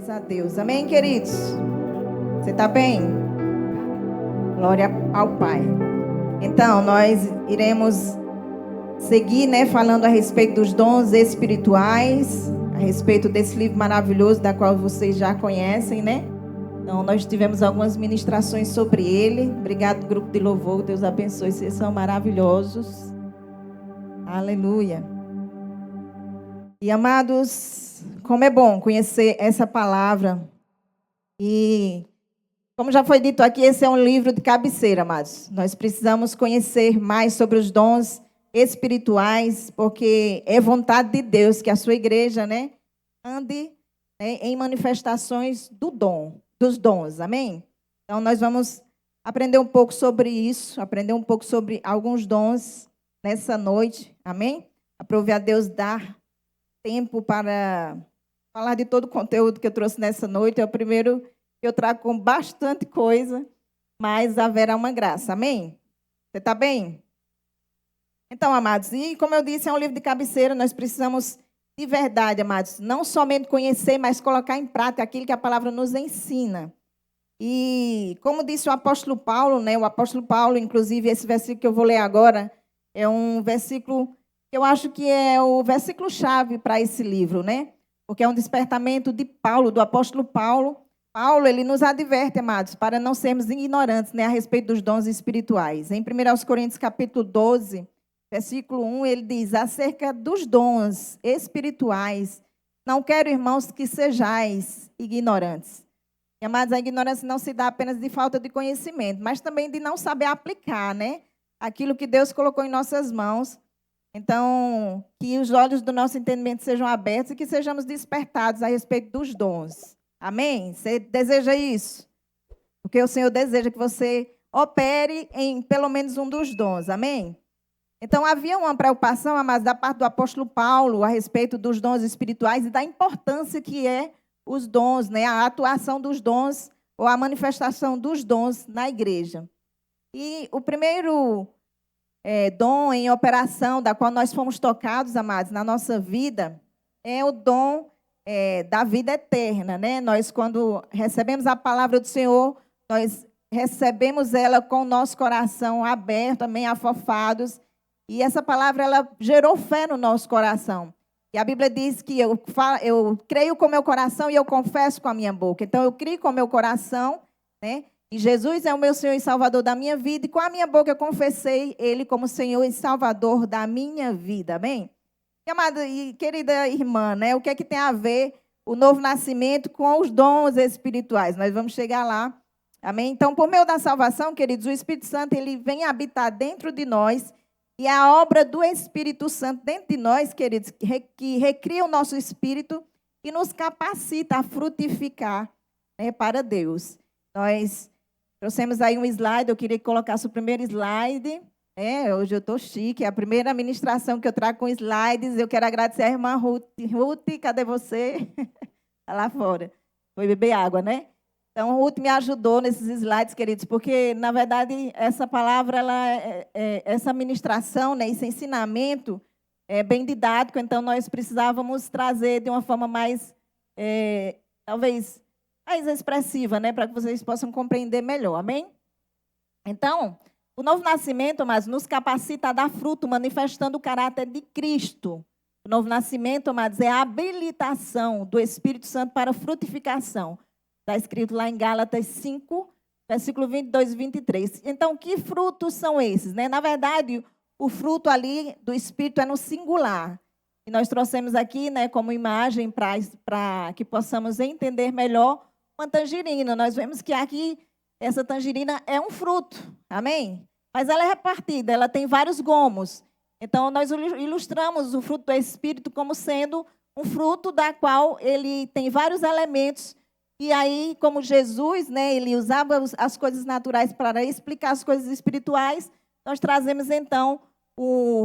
Graças a Deus. Amém, queridos? Você está bem? Glória ao Pai. Então, nós iremos seguir, falando a respeito dos dons espirituais, a respeito desse livro maravilhoso, da qual vocês já conhecem, Então, nós tivemos algumas ministrações sobre ele. Obrigado, grupo de louvor. Deus abençoe. Vocês são maravilhosos. Aleluia. E, amados, como é bom conhecer essa palavra. E, como já foi dito aqui, esse é um livro de cabeceira, amados. Nós precisamos conhecer mais sobre os dons espirituais, porque é vontade de Deus que a sua igreja, ande em manifestações dos dons, amém? Então, nós vamos aprender um pouco sobre isso, aprender um pouco sobre alguns dons nessa noite, amém? Aprove a Deus dar tempo para falar de todo o conteúdo que eu trouxe nessa noite. É o primeiro que eu trago com bastante coisa, mas haverá uma graça, amém? Você está bem? Então, amados, e como eu disse, é um livro de cabeceira. Nós precisamos, de verdade, amados, não somente conhecer, mas colocar em prática aquilo que a palavra nos ensina. E, como disse o apóstolo Paulo, o apóstolo Paulo, inclusive, esse versículo que eu vou ler agora, é um versículo que eu acho que é o versículo-chave para esse livro, Porque é um despertamento de Paulo, do apóstolo Paulo. Paulo, ele nos adverte, amados, para não sermos ignorantes, a respeito dos dons espirituais. Em 1 Coríntios, capítulo 12, versículo 1, ele diz: acerca dos dons espirituais, não quero, irmãos, que sejais ignorantes. E, amados, a ignorância não se dá apenas de falta de conhecimento, mas também de não saber aplicar, aquilo que Deus colocou em nossas mãos. Então, que os olhos do nosso entendimento sejam abertos e que sejamos despertados a respeito dos dons. Amém? Você deseja isso? Porque o Senhor deseja que você opere em pelo menos um dos dons. Amém? Então, havia uma preocupação, amados, da parte do apóstolo Paulo a respeito dos dons espirituais e da importância que é os dons, a atuação dos dons ou a manifestação dos dons na igreja. E o primeiro dom em operação, da qual nós fomos tocados, amados, na nossa vida, é o dom da vida eterna, Nós, quando recebemos a palavra do Senhor, nós recebemos ela com o nosso coração aberto, amém, afofados, e essa palavra, ela gerou fé no nosso coração. E a Bíblia diz que eu creio com o meu coração e eu confesso com a minha boca. Então, eu creio com o meu coração, E Jesus é o meu Senhor e Salvador da minha vida, e com a minha boca eu confessei Ele como Senhor e Salvador da minha vida, amém? E, amada e querida irmã, o que é que tem a ver o novo nascimento com os dons espirituais? Nós vamos chegar lá, amém? Então, por meio da salvação, queridos, o Espírito Santo, ele vem habitar dentro de nós, e a obra do Espírito Santo dentro de nós, queridos, que recria o nosso espírito e nos capacita a frutificar, para Deus. Nós trouxemos aí um slide, eu queria que colocasse o primeiro slide. Hoje eu estou chique, é a primeira ministração que eu trago com slides. Eu quero agradecer a irmã Ruth. Ruth, cadê você? Está lá fora. Foi beber água, Então, Ruth me ajudou nesses slides, queridos, porque, na verdade, essa palavra, essa ministração, esse ensinamento é bem didático, então nós precisávamos trazer de uma forma mais, talvez, mais expressiva, para que vocês possam compreender melhor, amém? Então, o novo nascimento, amados, nos capacita a dar fruto, manifestando o caráter de Cristo. O novo nascimento, amados, é a habilitação do Espírito Santo para frutificação. Está escrito lá em Gálatas 5, versículo 22 e 23. Então, que frutos são esses? Na verdade, o fruto ali do Espírito é no singular. E nós trouxemos aqui, como imagem para que possamos entender melhor uma tangerina. Nós vemos que aqui essa tangerina é um fruto, amém? Mas ela é repartida, ela tem vários gomos. Então, nós ilustramos o fruto do Espírito como sendo um fruto da qual ele tem vários elementos. E aí, como Jesus, ele usava as coisas naturais para explicar as coisas espirituais, nós trazemos, então,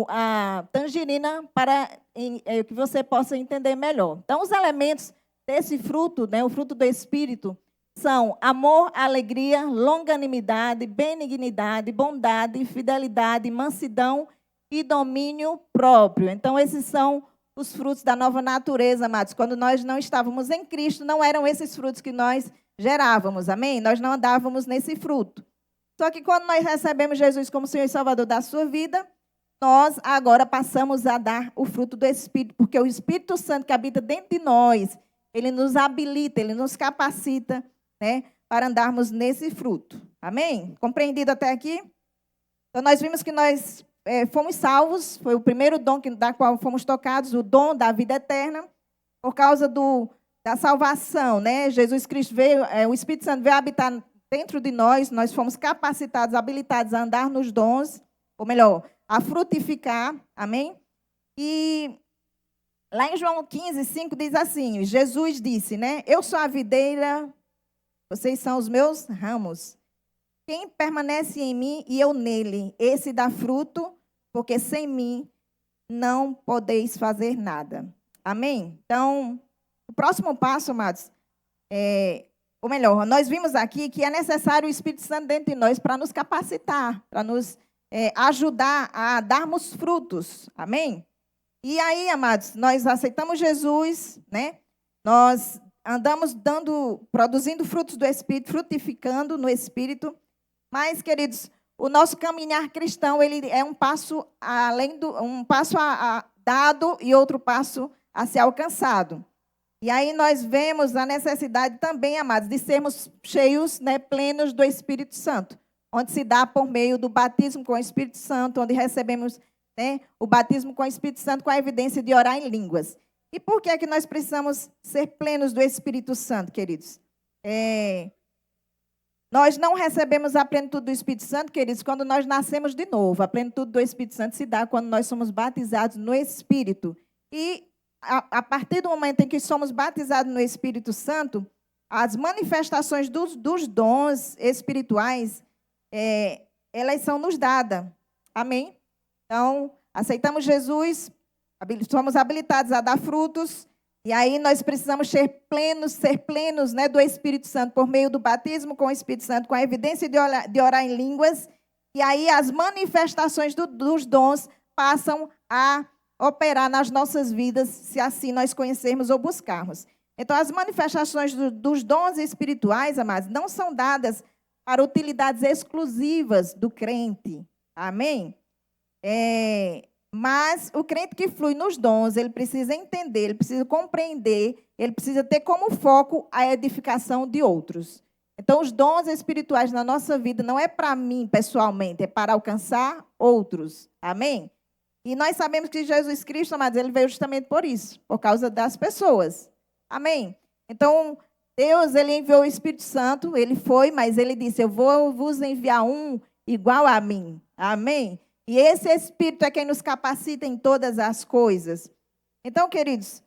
a tangerina para que você possa entender melhor. Então, os elementos desse fruto, o fruto do Espírito, são amor, alegria, longanimidade, benignidade, bondade, fidelidade, mansidão e domínio próprio. Então, esses são os frutos da nova natureza, amados. Quando nós não estávamos em Cristo, não eram esses frutos que nós gerávamos, amém? Nós não andávamos nesse fruto. Só que quando nós recebemos Jesus como Senhor e Salvador da sua vida, nós agora passamos a dar o fruto do Espírito, porque o Espírito Santo que habita dentro de nós, ele nos habilita, ele nos capacita, né, para andarmos nesse fruto. Amém? Compreendido até aqui? Então, nós vimos que nós fomos salvos, foi o primeiro dom da qual fomos tocados, o dom da vida eterna, por causa da salvação, né? Jesus Cristo veio, o Espírito Santo veio habitar dentro de nós, nós fomos capacitados, habilitados a andar nos dons, ou melhor, a frutificar, amém? E lá em João 15, 5 diz assim, Jesus disse, né? Eu sou a videira, vocês são os meus ramos. Quem permanece em mim e eu nele, esse dá fruto, porque sem mim não podeis fazer nada. Amém? Então, o próximo passo, amados, ou melhor, nós vimos aqui que é necessário o Espírito Santo dentro de nós para nos capacitar, para nos ajudar a darmos frutos. Amém? E aí, amados, nós aceitamos Jesus, né? Nós andamos produzindo frutos do Espírito, frutificando no Espírito. Mas, queridos, o nosso caminhar cristão, ele é um passo dado e outro passo a ser alcançado. E aí nós vemos a necessidade também, amados, de sermos cheios, né, plenos do Espírito Santo, onde se dá por meio do batismo com o Espírito Santo, onde recebemos, né, o batismo com o Espírito Santo com a evidência de orar em línguas. E por que é que nós precisamos ser plenos do Espírito Santo, queridos? Nós não recebemos a plenitude do Espírito Santo, queridos, quando nós nascemos de novo. A plenitude do Espírito Santo se dá quando nós somos batizados no Espírito. E a partir do momento em que somos batizados no Espírito Santo, as manifestações dos dons espirituais, elas são nos dadas. Amém? Então, aceitamos Jesus, somos habilitados a dar frutos. E aí nós precisamos ser plenos, né, do Espírito Santo por meio do batismo com o Espírito Santo, com a evidência de orar em línguas. E aí as manifestações dos dons passam a operar nas nossas vidas, se assim nós conhecermos ou buscarmos. Então, as manifestações dos dons espirituais, amados, não são dadas para utilidades exclusivas do crente. Amém? Mas o crente que flui nos dons, ele precisa entender, ele precisa compreender, ele precisa ter como foco a edificação de outros. Então, os dons espirituais na nossa vida não é para mim, pessoalmente, é para alcançar outros. Amém? E nós sabemos que Jesus Cristo, amados, ele veio justamente por isso, por causa das pessoas. Amém? Então, Deus, ele enviou o Espírito Santo, ele foi, mas ele disse, eu vou vos enviar um igual a mim. Amém? E esse Espírito é quem nos capacita em todas as coisas. Então, queridos,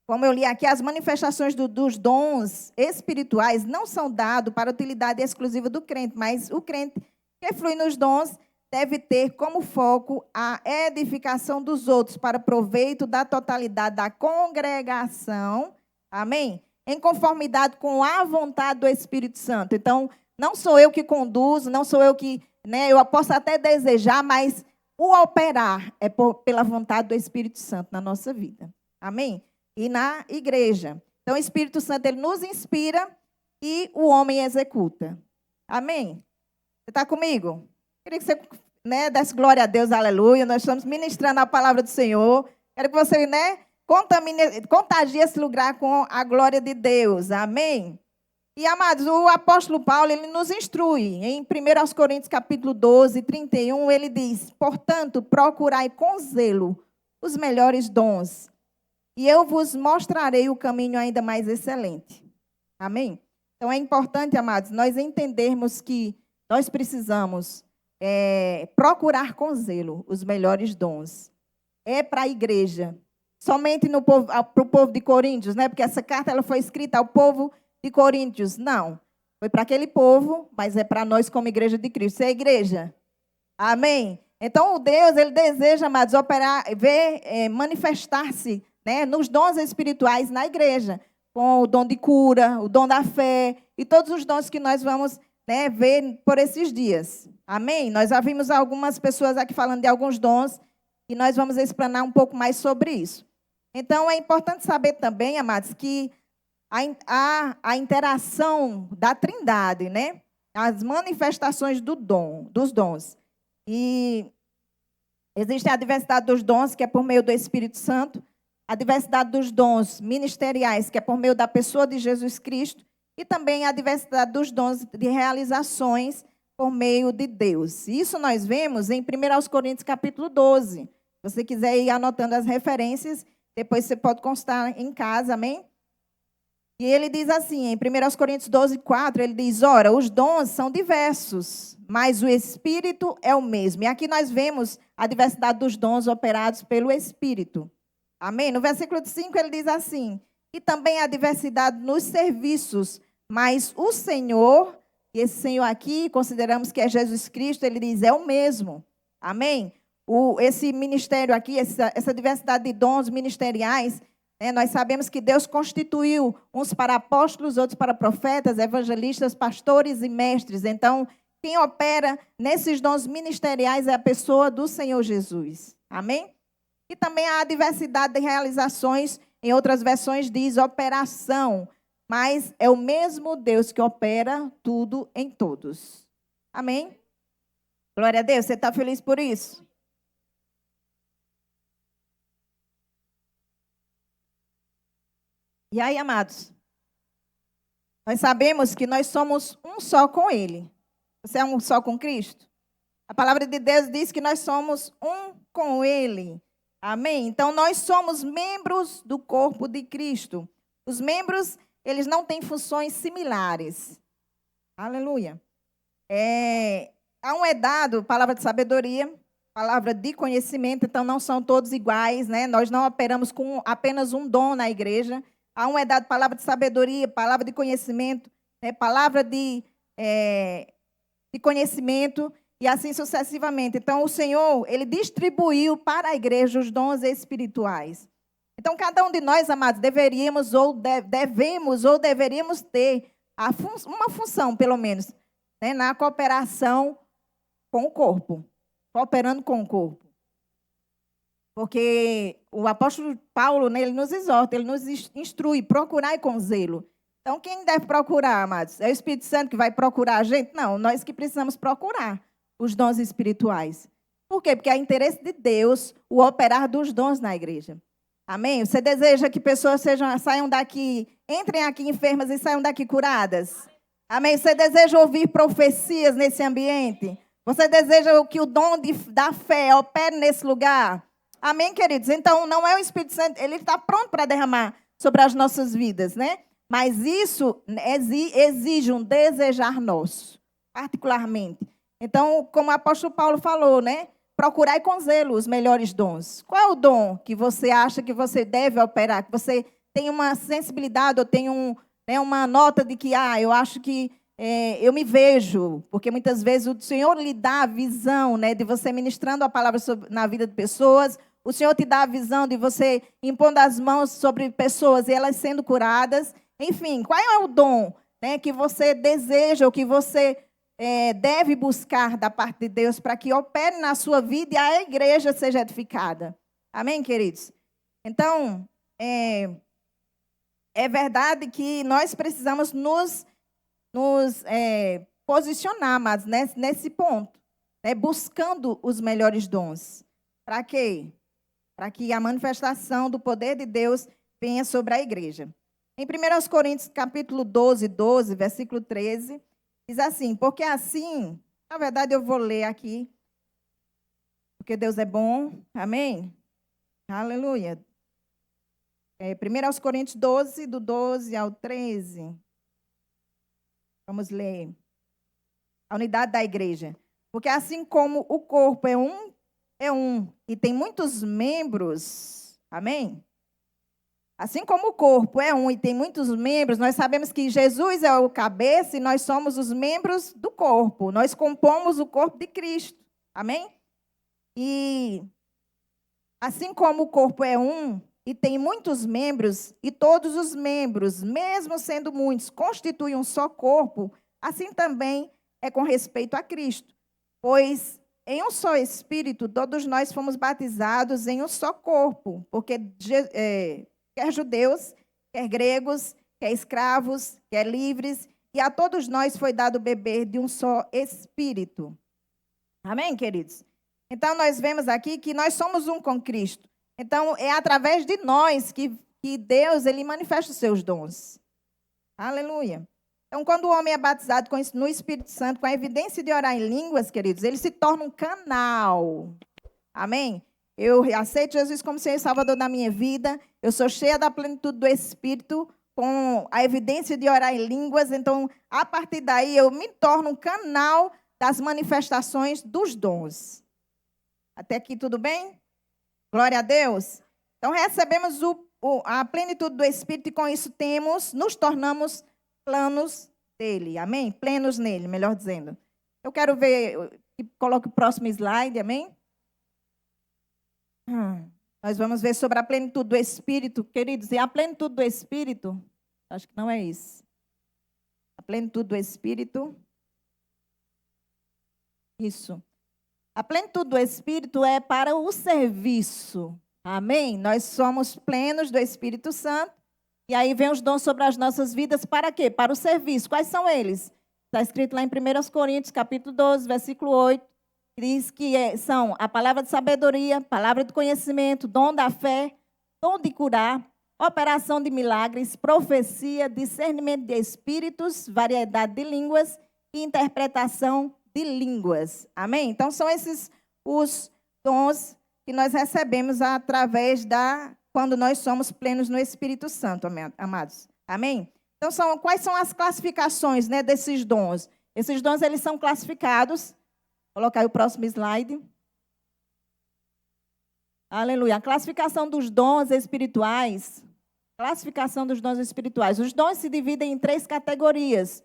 como eu li aqui, as manifestações dos dons espirituais não são dados para utilidade exclusiva do crente, mas o crente que flui nos dons deve ter como foco a edificação dos outros para proveito da totalidade da congregação. Amém? Em conformidade com a vontade do Espírito Santo. Então, não sou eu que conduzo, não sou eu que... eu posso até desejar, mas o operar é pela vontade do Espírito Santo na nossa vida. Amém? E na igreja. Então, o Espírito Santo, ele nos inspira e o homem executa. Amém? Você está comigo? Queria que você desse glória a Deus, aleluia. Nós estamos ministrando a palavra do Senhor. Quero que você contagie esse lugar com a glória de Deus. Amém? E, amados, o apóstolo Paulo, ele nos instrui. Em 1 Coríntios, capítulo 12, 31, ele diz, portanto, procurai com zelo os melhores dons, e eu vos mostrarei o caminho ainda mais excelente. Amém? Então, é importante, amados, nós entendermos que nós precisamos procurar com zelo os melhores dons. É para a igreja. Somente para o povo de Coríntios, né? Porque essa carta ela foi escrita ao povo de Coríntios. Não. Foi para aquele povo, mas é para nós como igreja de Cristo. Você é igreja? Amém? Então, o Deus, ele deseja, amados, manifestar-se, né, nos dons espirituais na igreja. Com o dom de cura, o dom da fé e todos os dons que nós vamos ver por esses dias. Amém? Nós já vimos algumas pessoas aqui falando de alguns dons. e nós vamos explanar um pouco mais sobre isso. Então, é importante saber também, amados, que a interação da Trindade, né? As manifestações dos dons. E existe a diversidade dos dons, que é por meio do Espírito Santo, a diversidade dos dons ministeriais, que é por meio da pessoa de Jesus Cristo, e também a diversidade dos dons de realizações por meio de Deus. Isso nós vemos em 1 Coríntios capítulo 12. Se você quiser ir anotando as referências, depois você pode constar em casa, amém? E ele diz assim, em 1 Coríntios 12, 4, ele diz, ora, os dons são diversos, mas o Espírito é o mesmo. E aqui nós vemos a diversidade dos dons operados pelo Espírito. Amém? No versículo 5 ele diz assim, e também a diversidade nos serviços, mas o Senhor, e esse Senhor aqui, consideramos que é Jesus Cristo, ele diz, é o mesmo. Amém? Esse ministério aqui, essa diversidade de dons ministeriais, nós sabemos que Deus constituiu uns para apóstolos, outros para profetas, evangelistas, pastores e mestres. Então, quem opera nesses dons ministeriais é a pessoa do Senhor Jesus. Amém? E também há a diversidade de realizações, em outras versões diz operação, mas é o mesmo Deus que opera tudo em todos. Amém? Glória a Deus, você está feliz por isso? E aí, amados, nós sabemos que nós somos um só com Ele. Você é um só com Cristo? A palavra de Deus diz que nós somos um com Ele. Amém? Então, nós somos membros do corpo de Cristo. Os membros, eles não têm funções similares. Aleluia. A um é dado palavra de sabedoria, palavra de conhecimento, então não são todos iguais, né? Nós não operamos com apenas um dom na igreja. A um é dado palavra de sabedoria, palavra de conhecimento, palavra de conhecimento, e assim sucessivamente. Então, o Senhor, Ele distribuiu para a igreja os dons espirituais. Então, cada um de nós, amados, deveríamos ou deveríamos ter uma função, pelo menos, na cooperação com o corpo, cooperando com o corpo. Porque o apóstolo Paulo, ele nos exorta, ele nos instrui, procurai com zelo. Então, quem deve procurar, amados? É o Espírito Santo que vai procurar a gente? Não, nós que precisamos procurar os dons espirituais. Por quê? Porque é interesse de Deus o operar dos dons na igreja. Amém? Você deseja que pessoas saiam daqui, entrem aqui enfermas e saiam daqui curadas? Amém? Você deseja ouvir profecias nesse ambiente? Você deseja que o dom da fé opere nesse lugar? Amém, queridos? Então, não é o Espírito Santo, ele está pronto para derramar sobre as nossas vidas, né? Mas isso exige um desejar nosso, particularmente. Então, como o apóstolo Paulo falou, né? Procurai com zelo os melhores dons. Qual é o dom que você acha que você deve operar? Que você tem uma sensibilidade ou tem uma nota de que, eu acho que eu me vejo, porque muitas vezes o Senhor lhe dá a visão, né, de você ministrando a palavra na vida de pessoas. O Senhor te dá a visão de você impondo as mãos sobre pessoas e elas sendo curadas. Enfim, qual é o dom, né, que você deseja ou que você deve buscar da parte de Deus para que opere na sua vida e a igreja seja edificada? Amém, queridos? Então, é verdade que nós precisamos nos posicionar, mas nesse ponto, né, buscando os melhores dons. Para quê? Para que a manifestação do poder de Deus venha sobre a igreja. Em 1 Coríntios, capítulo 12, versículo 13, diz assim, porque assim, na verdade eu vou ler aqui, porque Deus é bom, amém? Aleluia. 1 Coríntios 12, do 12 ao 13. Vamos ler. A unidade da igreja. Porque assim como o corpo é um, e tem muitos membros, amém? Assim como o corpo é um e tem muitos membros, nós sabemos que Jesus é o cabeça e nós somos os membros do corpo. Nós compomos o corpo de Cristo, amém? E assim como o corpo é um e tem muitos membros, e todos os membros, mesmo sendo muitos, constituem um só corpo, assim também é com respeito a Cristo. Pois em um só Espírito, todos nós fomos batizados em um só corpo, porque quer judeus, quer gregos, quer escravos, quer livres, e a todos nós foi dado beber de um só Espírito. Amém, queridos? Então, nós vemos aqui que nós somos um com Cristo. Então, é através de nós que Deus ele manifesta os seus dons. Aleluia. Então, quando o homem é batizado no Espírito Santo, com a evidência de orar em línguas, queridos, ele se torna um canal. Amém? Eu aceito Jesus como Senhor e Salvador da minha vida. Eu sou cheia da plenitude do Espírito, com a evidência de orar em línguas. Então, a partir daí, eu me torno um canal das manifestações dos dons. Até aqui tudo bem? Glória a Deus. Então, recebemos a plenitude do Espírito e com isso nos tornamos planos dele. Amém? Plenos nele, melhor dizendo. Eu quero ver, coloque o próximo slide, amém? Nós vamos ver sobre a plenitude do Espírito, queridos. E a plenitude do Espírito, acho que não é isso. A plenitude do Espírito. Isso. A plenitude do Espírito é para o serviço. Amém? Nós somos plenos do Espírito Santo. E aí vem os dons sobre as nossas vidas para quê? Para o serviço. Quais são eles? Está escrito lá em 1 Coríntios, capítulo 12, versículo 8. Diz que são a palavra de sabedoria, palavra de conhecimento, dom da fé, dom de curar, operação de milagres, profecia, discernimento de espíritos, variedade de línguas e interpretação de línguas. Amém? Então, são esses os dons que nós recebemos através quando nós somos plenos no Espírito Santo, amados. Amém? Então, quais são as classificações, né, desses dons? Esses dons, eles são classificados. Vou colocar aí o próximo slide. Aleluia. A classificação dos dons espirituais. Classificação dos dons espirituais. Os dons se dividem em 3 categorias.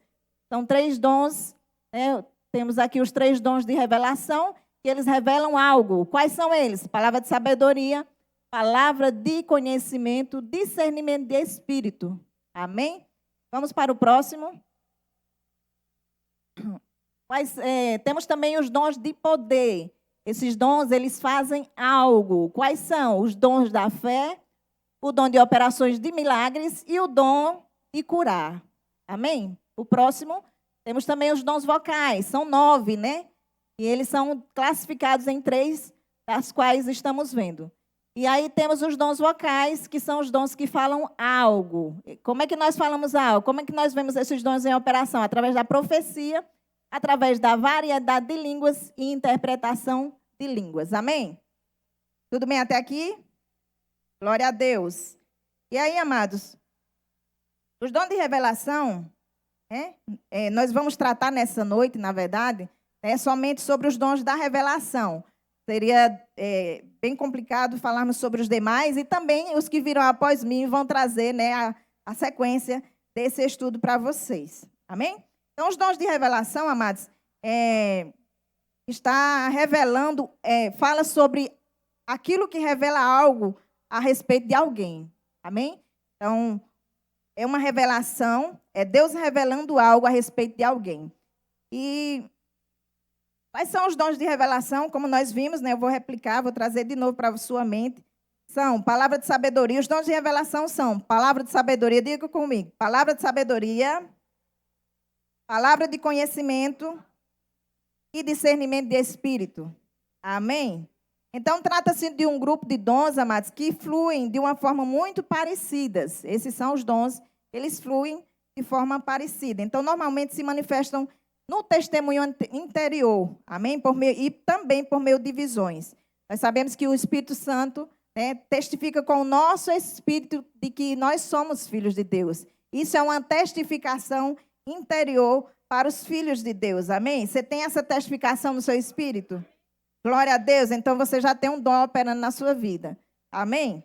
São 3 dons, né? Temos aqui os 3 dons de revelação, que eles revelam algo. Quais são eles? Palavra de sabedoria, palavra de conhecimento, discernimento de espírito. Amém? Vamos para o próximo. Temos também os dons de poder. Esses dons, eles fazem algo. Quais são? Os dons da fé, o dom de operações de milagres e o dom de curar. Amém? O próximo, temos também os dons vocais. São 9, né? E eles são classificados em 3, das quais estamos vendo. E aí temos os dons vocais, que são os dons que falam algo. Como é que nós falamos algo? Como é que nós vemos esses dons em operação? Através da profecia, através da variedade de línguas e interpretação de línguas. Amém? Tudo bem até aqui? Glória a Deus. E aí, amados, os dons de revelação, nós vamos tratar nessa noite, na verdade, somente sobre os dons da revelação. Seria bem complicado falarmos sobre os demais e também os que virão após mim vão trazer, né, a sequência desse estudo para vocês. Amém? Então, os dons de revelação, amados, está revelando, fala sobre aquilo que revela algo a respeito de alguém. Amém? Então, é uma revelação, é Deus revelando algo a respeito de alguém. E quais são os dons de revelação? Como nós vimos, né? Eu vou replicar, vou trazer de novo para a sua mente. São palavra de sabedoria. Os dons de revelação são palavra de sabedoria, diga comigo. Palavra de sabedoria, palavra de conhecimento e discernimento de espírito. Amém? Então, trata-se de um grupo de dons, amados, que fluem de uma forma muito parecida. Esses são os dons, eles fluem de forma parecida. Então, normalmente se manifestam no testemunho interior, amém? E também por meio de visões. Nós sabemos que o Espírito Santo, né, testifica com o nosso espírito de que nós somos filhos de Deus. Isso é uma testificação interior para os filhos de Deus, amém? Você tem essa testificação no seu espírito? Glória a Deus, então você já tem um dom operando na sua vida, amém?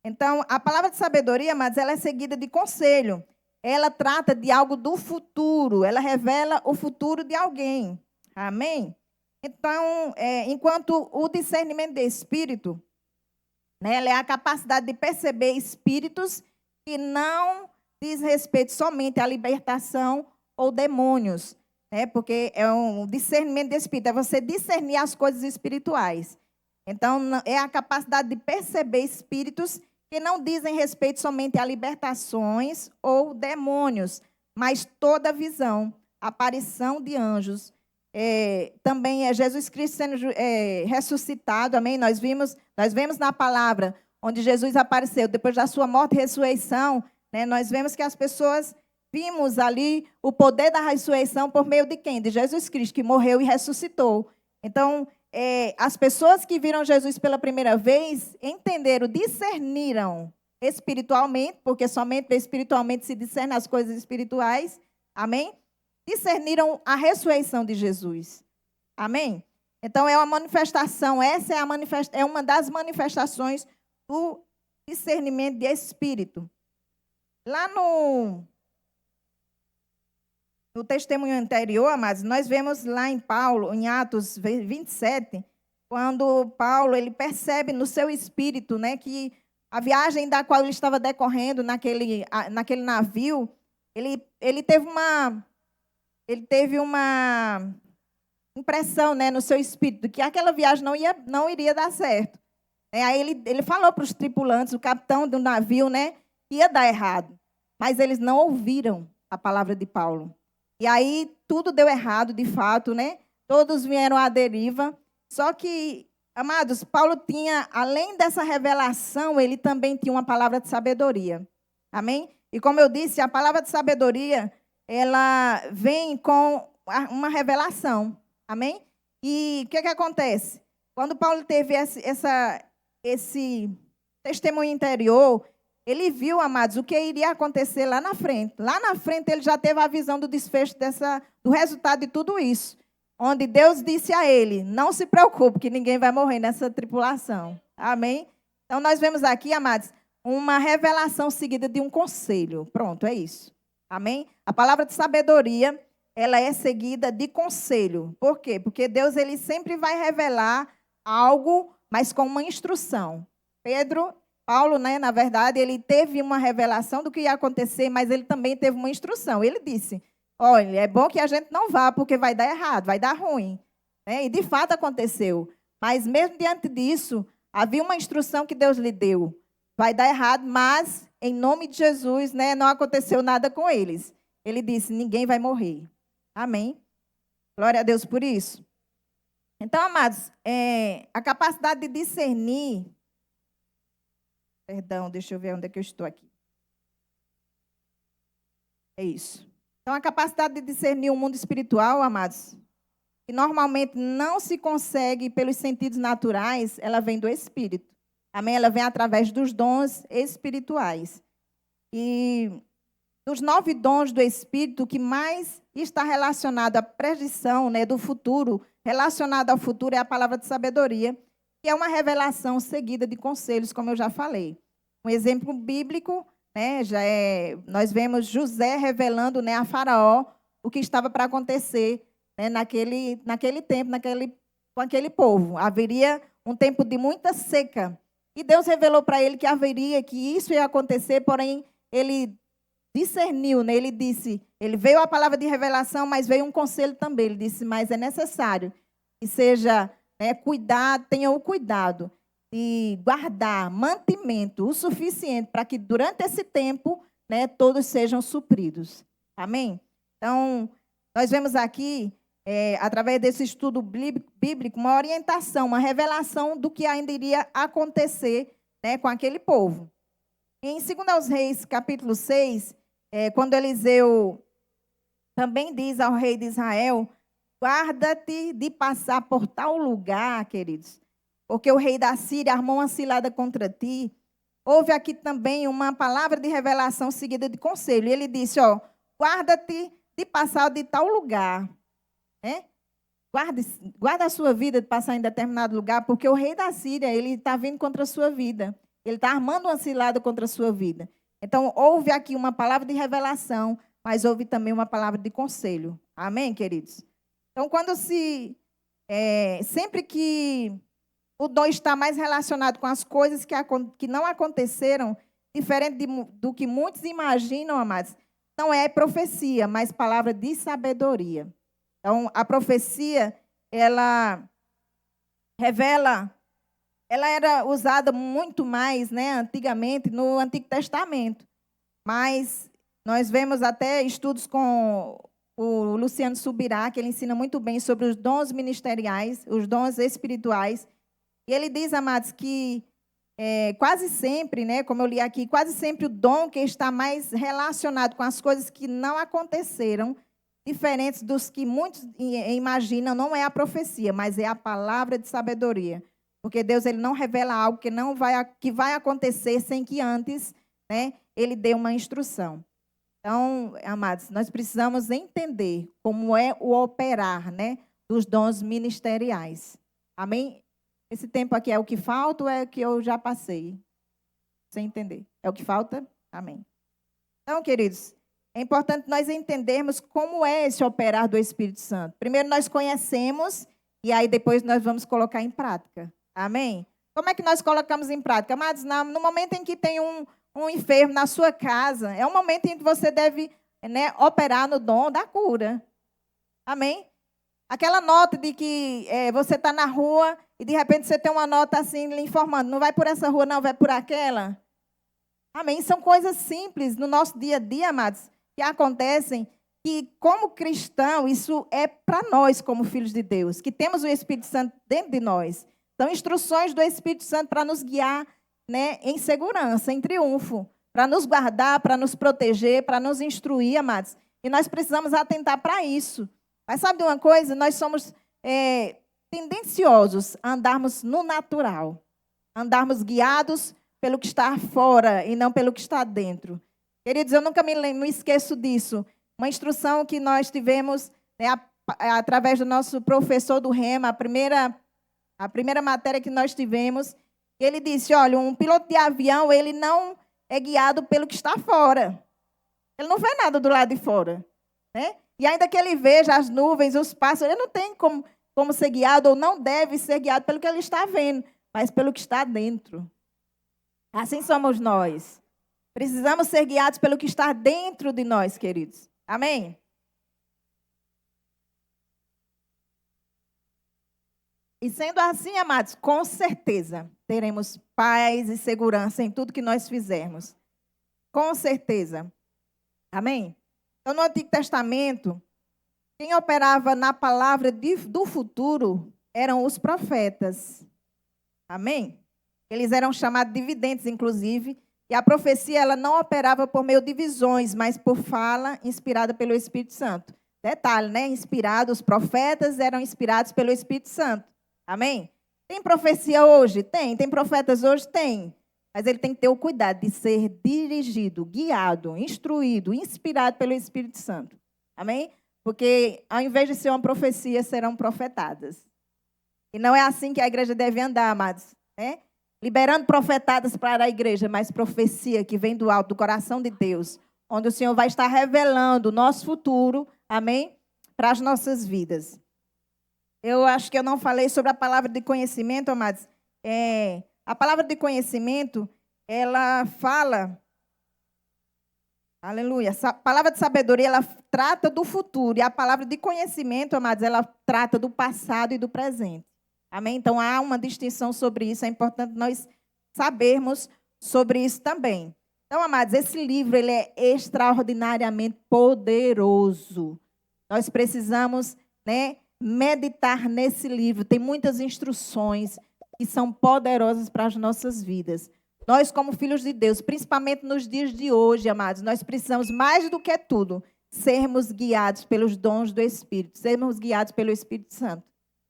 Então, a palavra de sabedoria, mas ela é seguida de conselho. Ela trata de algo do futuro, ela revela o futuro de alguém. Amém? Então, enquanto o discernimento de espírito, né, ela é a capacidade de perceber espíritos que não diz respeito somente à libertação ou demônios. né? Porque é um discernimento de espírito, é você discernir as coisas espirituais. Então, é a capacidade de perceber espíritos que não dizem respeito somente a libertações ou demônios, mas toda a visão, aparição de anjos. Também é Jesus Cristo sendo ressuscitado, amém? Nós vemos na palavra onde Jesus apareceu, depois da sua morte e ressurreição, né? Nós vemos que as pessoas vimos ali o poder da ressurreição por meio de quem? De Jesus Cristo, que morreu e ressuscitou. Então, as pessoas que viram Jesus pela primeira vez entenderam, discerniram espiritualmente, porque somente espiritualmente se discerne as coisas espirituais, amém? Discerniram a ressurreição de Jesus, amém? Então é uma manifestação, essa é uma das manifestações do discernimento de espírito. Lá no testemunho anterior, amados, nós vemos lá em Paulo, em Atos 27, quando Paulo ele percebe no seu espírito, né, que a viagem da qual ele estava decorrendo naquele navio, ele teve uma impressão, né, no seu espírito que aquela viagem não iria dar certo. Aí ele falou para os tripulantes, o capitão do navio, né, que ia dar errado, mas eles não ouviram a palavra de Paulo. E aí tudo deu errado, de fato, né? Todos vieram à deriva. Só que, amados, Paulo tinha, além dessa revelação, ele também tinha uma palavra de sabedoria. Amém? E como eu disse, a palavra de sabedoria, ela vem com uma revelação. Amém? E o que acontece? Quando Paulo teve esse testemunho interior, ele viu, amados, o que iria acontecer lá na frente. Lá na frente, ele já teve a visão do desfecho do resultado de tudo isso. Onde Deus disse a ele, não se preocupe, que ninguém vai morrer nessa tripulação. Amém? Então, nós vemos aqui, amados, uma revelação seguida de um conselho. Pronto, é isso. Amém? A palavra de sabedoria, ela é seguida de conselho. Por quê? Porque Deus, ele sempre vai revelar algo, mas com uma instrução. Paulo, né, na verdade, ele teve uma revelação do que ia acontecer, mas ele também teve uma instrução. Ele disse, olha, é bom que a gente não vá, porque vai dar errado, vai dar ruim. E, de fato, aconteceu. Mas, mesmo diante disso, havia uma instrução que Deus lhe deu. Vai dar errado, mas, em nome de Jesus, né, não aconteceu nada com eles. Ele disse, ninguém vai morrer. Amém? Glória a Deus por isso. Então, amados, a capacidade de discernir... Perdão, deixa eu ver onde é que eu estou aqui. É isso. Então, a capacidade de discernir o mundo espiritual, amados, que normalmente não se consegue pelos sentidos naturais, ela vem do Espírito. Amém? Ela vem através dos dons espirituais. E dos 9 dons do Espírito, o que mais está relacionado à predição, né, do futuro, relacionado ao futuro, é a palavra de sabedoria, que é uma revelação seguida de conselhos, como eu já falei. Um exemplo bíblico, né, nós vemos José revelando, né, a Faraó o que estava para acontecer, né, naquele tempo, com aquele povo. Haveria um tempo de muita seca. E Deus revelou para ele que isso ia acontecer, porém, ele discerniu, né, ele veio a palavra de revelação, mas veio um conselho também. Ele disse, mas é necessário que seja... tenha o cuidado de guardar mantimento o suficiente para que durante esse tempo, né, todos sejam supridos. Amém? Então, nós vemos aqui, através desse estudo bíblico, uma orientação, uma revelação do que ainda iria acontecer, né, com aquele povo. Em 2 Reis, capítulo 6, quando Eliseu também diz ao rei de Israel, guarda-te de passar por tal lugar, queridos, porque o rei da Síria armou uma cilada contra ti. Houve aqui também uma palavra de revelação seguida de conselho. E ele disse, guarda-te de passar de tal lugar. Guarda a sua vida de passar em determinado lugar, porque o rei da Síria, ele está vindo contra a sua vida. Ele está armando uma cilada contra a sua vida. Então, houve aqui uma palavra de revelação, mas houve também uma palavra de conselho. Amém, queridos? Então, sempre que o dom está mais relacionado com as coisas que não aconteceram, diferente do que muitos imaginam, amados, não é profecia, mas palavra de sabedoria. Então, a profecia, ela revela, ela era usada muito mais, né, antigamente, no Antigo Testamento. Mas nós vemos até estudos com o Luciano Subirá, que ele ensina muito bem sobre os dons ministeriais, os dons espirituais. E ele diz, amados, que quase sempre, né, como eu li aqui, quase sempre o dom que está mais relacionado com as coisas que não aconteceram, diferentes dos que muitos imaginam, não é a profecia, mas é a palavra de sabedoria. Porque Deus ele não revela algo que vai acontecer sem que antes, né, ele dê uma instrução. Então, amados, nós precisamos entender como é o operar, né, dos dons ministeriais. Amém? Esse tempo aqui é o que falta ou é o que eu já passei? Sem entender. É o que falta? Amém. Então, queridos, é importante nós entendermos como é esse operar do Espírito Santo. Primeiro nós conhecemos e aí depois nós vamos colocar em prática. Amém? Como é que nós colocamos em prática? Amados, no momento em que tem um enfermo na sua casa, é um momento em que você deve, né, operar no dom da cura. Amém? Aquela nota de que você está na rua e de repente você tem uma nota assim lhe informando, não vai por essa rua não, vai por aquela. Amém? São coisas simples no nosso dia a dia, amados, que acontecem, que como cristão, isso é para nós como filhos de Deus, que temos o Espírito Santo dentro de nós. São instruções do Espírito Santo para nos guiar, né, em segurança, em triunfo, para nos guardar, para nos proteger, para nos instruir, amados. E nós precisamos atentar para isso. Mas sabe de uma coisa? Nós somos tendenciosos a andarmos no natural, andarmos guiados pelo que está fora e não pelo que está dentro. Queridos, eu nunca me esqueço disso. Uma instrução que nós tivemos, né, através do nosso professor do Rema, a primeira matéria que nós tivemos, ele disse, olha, um piloto de avião, ele não é guiado pelo que está fora. Ele não vê nada do lado de fora, né? E ainda que ele veja as nuvens, os pássaros, ele não tem como ser guiado ou não deve ser guiado pelo que ele está vendo, mas pelo que está dentro. Assim somos nós. Precisamos ser guiados pelo que está dentro de nós, queridos. Amém? E sendo assim, amados, com certeza teremos paz e segurança em tudo que nós fizermos. Com certeza. Amém? Então, no Antigo Testamento, quem operava na palavra do futuro eram os profetas. Amém? Eles eram chamados de videntes, inclusive, e a profecia ela não operava por meio de visões, mas por fala inspirada pelo Espírito Santo. Detalhe, né? Os profetas eram inspirados pelo Espírito Santo. Amém? Tem profecia hoje? Tem. Tem profetas hoje? Tem. Mas ele tem que ter o cuidado de ser dirigido, guiado, instruído, inspirado pelo Espírito Santo. Amém? Porque, ao invés de ser uma profecia, serão profetadas. E não é assim que a igreja deve andar, amados. Né? Liberando profetadas para a igreja, mas profecia que vem do alto, do coração de Deus, onde o Senhor vai estar revelando o nosso futuro, amém? Para as nossas vidas. Eu acho que eu não falei sobre a palavra de conhecimento, amados. A palavra de conhecimento, ela fala, aleluia, a palavra de sabedoria, ela trata do futuro. E a palavra de conhecimento, amados, ela trata do passado e do presente. Amém? Então, há uma distinção sobre isso. É importante nós sabermos sobre isso também. Então, amados, esse livro ele é extraordinariamente poderoso. Nós precisamos, né, meditar nesse livro. Tem muitas instruções que são poderosas para as nossas vidas. Nós, como filhos de Deus, principalmente nos dias de hoje, amados, nós precisamos, mais do que tudo, sermos guiados pelos dons do Espírito, sermos guiados pelo Espírito Santo.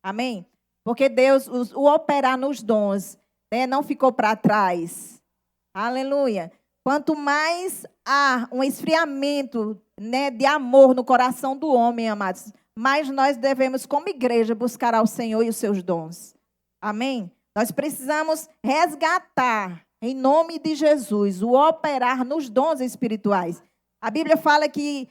Amém? Porque Deus, o operar nos dons, né, não ficou para trás. Aleluia. Quanto mais há um esfriamento, né, de amor no coração do homem, amados, mais nós devemos, como igreja, buscar ao Senhor e os seus dons. Amém? Nós precisamos resgatar, em nome de Jesus, o operar nos dons espirituais. A Bíblia fala que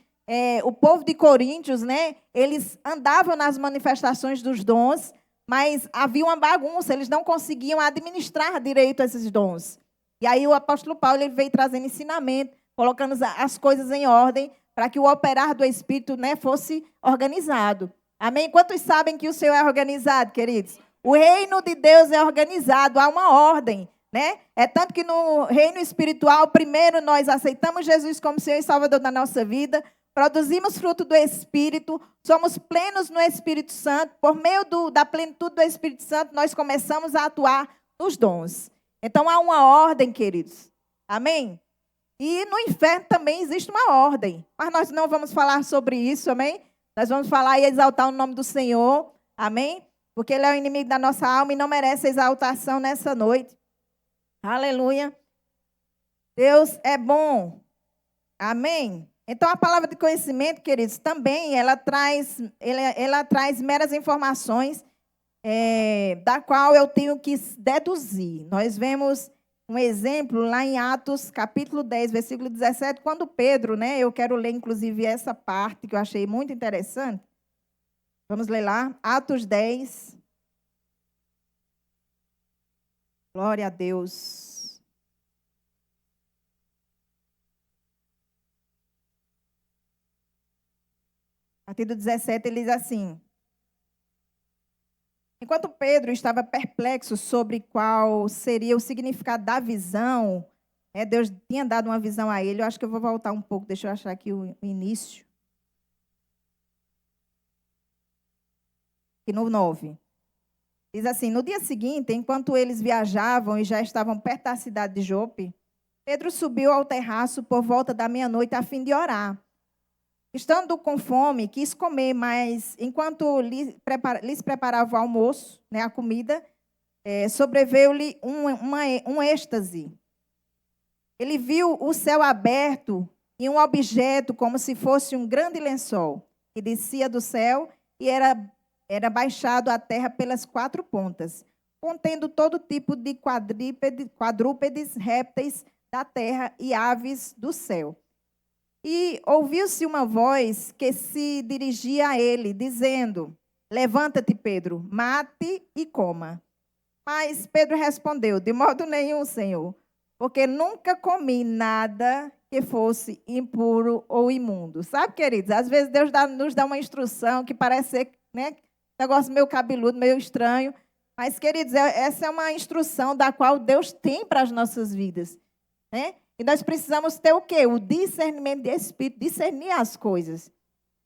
o povo de Coríntios, né, eles andavam nas manifestações dos dons, mas havia uma bagunça, eles não conseguiam administrar direito esses dons. E aí o apóstolo Paulo ele veio trazendo ensinamento, colocando as coisas em ordem, para que o operar do Espírito, né, fosse organizado. Amém? Quantos sabem que o Senhor é organizado, queridos? O reino de Deus é organizado, há uma ordem, né? É tanto que no reino espiritual, primeiro nós aceitamos Jesus como Senhor e Salvador da nossa vida, produzimos fruto do Espírito, somos plenos no Espírito Santo, por meio da plenitude do Espírito Santo, nós começamos a atuar nos dons. Então há uma ordem, queridos. Amém? E no inferno também existe uma ordem, mas nós não vamos falar sobre isso, amém? Nós vamos falar e exaltar o nome do Senhor, amém? Porque Ele é o inimigo da nossa alma e não merece exaltação nessa noite. Aleluia. Deus é bom. Amém? Então, a palavra de conhecimento, queridos, também ela traz meras informações da qual eu tenho que deduzir. Nós vemos um exemplo lá em Atos, capítulo 10, versículo 17, quando Pedro, né, eu quero ler inclusive essa parte que eu achei muito interessante. Vamos ler lá, Atos 10. Glória a Deus. A partir do 17 ele diz assim: enquanto Pedro estava perplexo sobre qual seria o significado da visão, Deus tinha dado uma visão a ele. Eu acho que eu vou voltar um pouco, deixa eu achar aqui o início. E no 9. Diz assim: no dia seguinte, enquanto eles viajavam e já estavam perto da cidade de Jope, Pedro subiu ao terraço por volta da meia-noite a fim de orar. Estando com fome, quis comer, mas enquanto lhes preparava o almoço, né, a comida, sobreveio-lhe um êxtase. Ele viu o céu aberto e um objeto como se fosse um grande lençol, que descia do céu e era baixado à terra pelas 4 pontas, contendo todo tipo de quadrúpedes, répteis da terra e aves do céu. E ouviu-se uma voz que se dirigia a ele, dizendo: levanta-te, Pedro, mate e coma. Mas Pedro respondeu: de modo nenhum, Senhor, porque nunca comi nada que fosse impuro ou imundo. Sabe, queridos, às vezes Deus nos dá uma instrução que parece ser, né, um negócio meio cabeludo, meio estranho. Mas, queridos, essa é uma instrução da qual Deus tem para as nossas vidas, né? E nós precisamos ter o quê? O discernimento de espírito, discernir as coisas.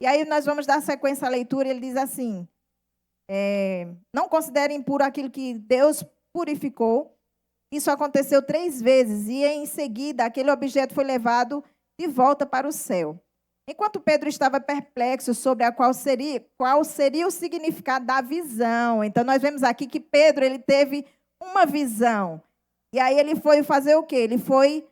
E aí nós vamos dar sequência à leitura, ele diz assim: não considerem impuro aquilo que Deus purificou. Isso aconteceu 3 vezes, e em seguida aquele objeto foi levado de volta para o céu. Enquanto Pedro estava perplexo sobre qual seria o significado da visão. Então nós vemos aqui que Pedro ele teve uma visão. E aí ele foi fazer o quê? Ele foi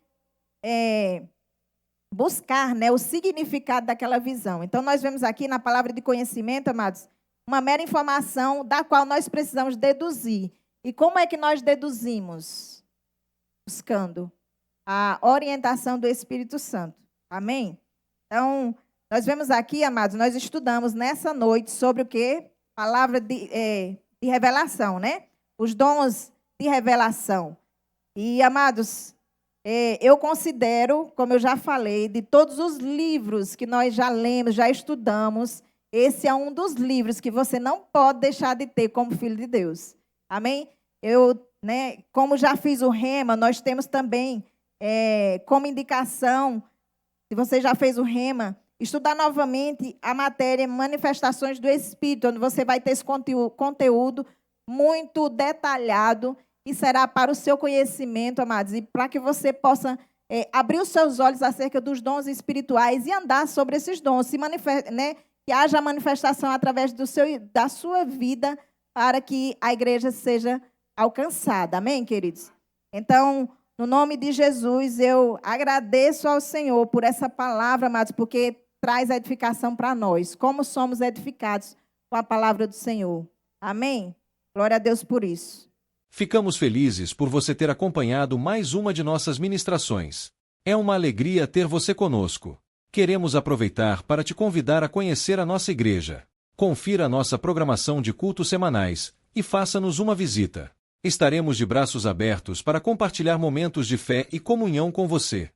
buscar, né, o significado daquela visão. Então, nós vemos aqui na palavra de conhecimento, amados, uma mera informação da qual nós precisamos deduzir. E como é que nós deduzimos? Buscando a orientação do Espírito Santo. Amém? Então, nós vemos aqui, amados, nós estudamos nessa noite sobre o quê? Palavra de revelação, né? Os dons de revelação. E, amados, eu considero, como eu já falei, de todos os livros que nós já lemos, já estudamos, esse é um dos livros que você não pode deixar de ter como filho de Deus. Amém? Eu, né, como já fiz o rema, nós temos também como indicação, se você já fez o rema, estudar novamente a matéria Manifestações do Espírito, onde você vai ter esse conteúdo muito detalhado, e será para o seu conhecimento, amados, e para que você possa abrir os seus olhos acerca dos dons espirituais e andar sobre esses dons, né, que haja manifestação através da sua vida para que a igreja seja alcançada. Amém, queridos? Então, no nome de Jesus, eu agradeço ao Senhor por essa palavra, amados, porque traz edificação para nós. Como somos edificados com a palavra do Senhor. Amém? Glória a Deus por isso. Ficamos felizes por você ter acompanhado mais uma de nossas ministrações. É uma alegria ter você conosco. Queremos aproveitar para te convidar a conhecer a nossa igreja. Confira a nossa programação de cultos semanais e faça-nos uma visita. Estaremos de braços abertos para compartilhar momentos de fé e comunhão com você.